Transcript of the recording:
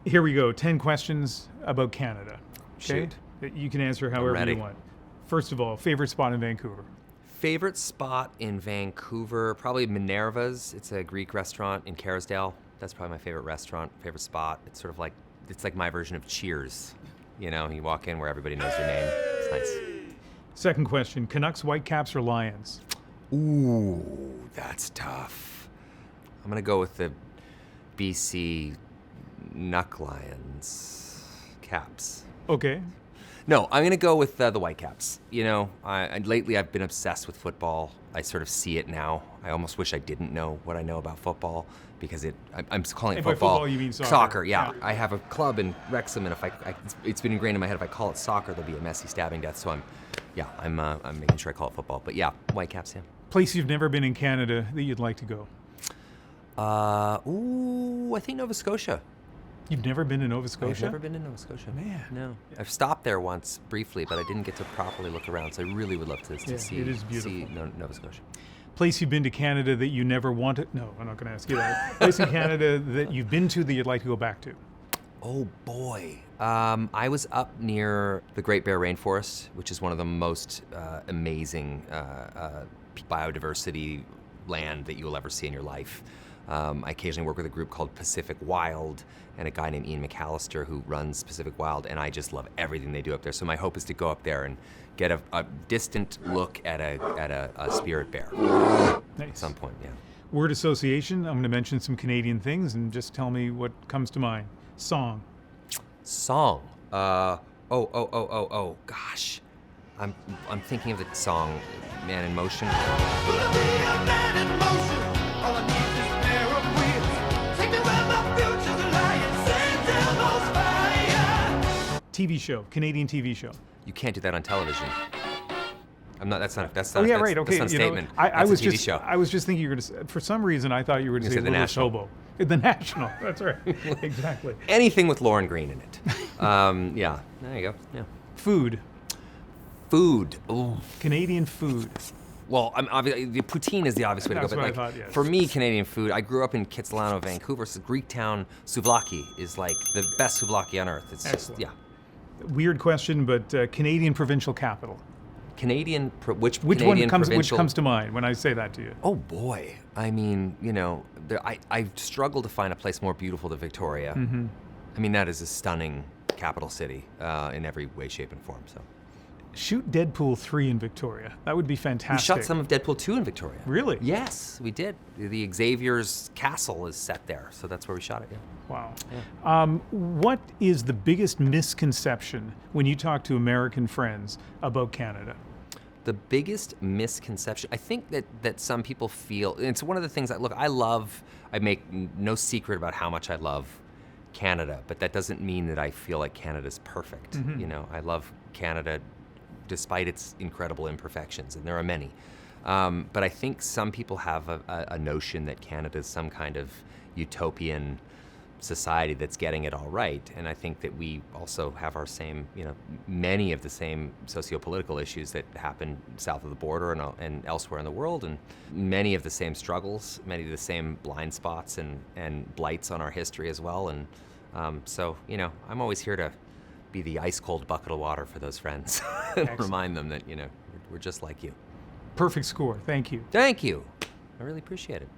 Here we go. 10 questions about Canada. Okay? Shoot. You can answer however ready. you want. First of all, favorite spot in Vancouver? Favorite spot in Vancouver, probably Minerva's. It's a Greek restaurant in Kerrisdale. That's probably my favorite restaurant, favorite spot. It's sort of like, it's like my version of Cheers. You know, you walk in where everybody knows your name. It's nice. Second question, Canucks, Whitecaps, or Lions? Ooh, that's tough. I'm gonna go with the BC Nuck Lions. Caps. Okay. No, I'm gonna go with the Whitecaps. You know, lately I've been obsessed with football. I sort of see it now. I almost wish I didn't know what I know about football because I'm calling it And by football. football, you mean soccer. Soccer, yeah. Yeah. I have a club in Wrexham, and if it's been ingrained in my head. If I call it soccer, there'll be a messy stabbing death. So I'm making sure I call it football. But yeah, Whitecaps, yeah. Place you've never been in Canada that you'd like to go? I think Nova Scotia. You've never been to Nova Scotia? I've never been to Nova Scotia. Man. No. I've stopped there once briefly, but I didn't get to properly look around. So I really would love to Yeah, see, it is beautiful. see Nova Scotia. Place you've been to Canada that you never wanted? No, I'm not going to ask you that. Place in Canada that you've been to that you'd like to go back to? Oh boy. I was up near the Great Bear Rainforest, which is one of the most amazing biodiversity land that you will ever see in your life. I occasionally work with a group called Pacific Wild and a guy named Ian McAllister who runs Pacific Wild, and I just love everything they do up there. So my hope is to go up there and get a distant look at a spirit bear at Nice. some point, yeah. Word association, I'm going to mention some Canadian things and just tell me what comes to mind. Song. Song. Gosh. I'm thinking of the song Man in Motion. TV show, Canadian TV show. You can't do that on television. That's not Oh yeah, that's, right. Okay, That's not a statement. I That's was a TV just show. I was just thinking you were going to. For some reason, I thought you were going to say The Little National. Hobo. The National. That's right. Exactly. Anything with Lauren Green in it. Yeah, there you go. Yeah. Food. Food. Ooh. Canadian food. Well, obviously the poutine is the obvious way to That's go. But what I like thought, yes. for me, Canadian food. I grew up in Kitsilano, Vancouver. So Greektown souvlaki is like the best souvlaki on earth. It's Excellent. just Weird question, but Canadian provincial capital. Which Which Canadian one comes? Which provincial? comes to mind when I say that to you? Oh boy. I mean, you know, I struggle to find a place more beautiful than Victoria. Mm-hmm. I mean, that is a stunning capital city in every way, shape, and form. So Shoot Deadpool 3 in Victoria. That would be we fantastic. shot some of Deadpool 2 in Victoria. Really? Yes, we did. The Xavier's castle is set there, so that's where we shot it. Yeah. Wow. What is the biggest misconception when you talk to American friends about Canada? The biggest misconception, I think that some people feel, and it's one of the things I make no secret about how much I love Canada, but that doesn't mean that I feel like Canada's perfect. Mm-hmm. You know, I love Canada despite its incredible imperfections, and there are many. But I think some people have a notion that Canada is some kind of utopian society that's getting it all right, and I think that we also have our same, you know, many of the same socio-political issues that happen south of the border and elsewhere in the world, and many of the same struggles, many of the same blind spots and blights on our history as well, and so, you know, I'm always here to be the ice-cold bucket of water for those friends and remind them that, you know, we're just like you. Perfect score. Thank you. Thank you. I really appreciate it.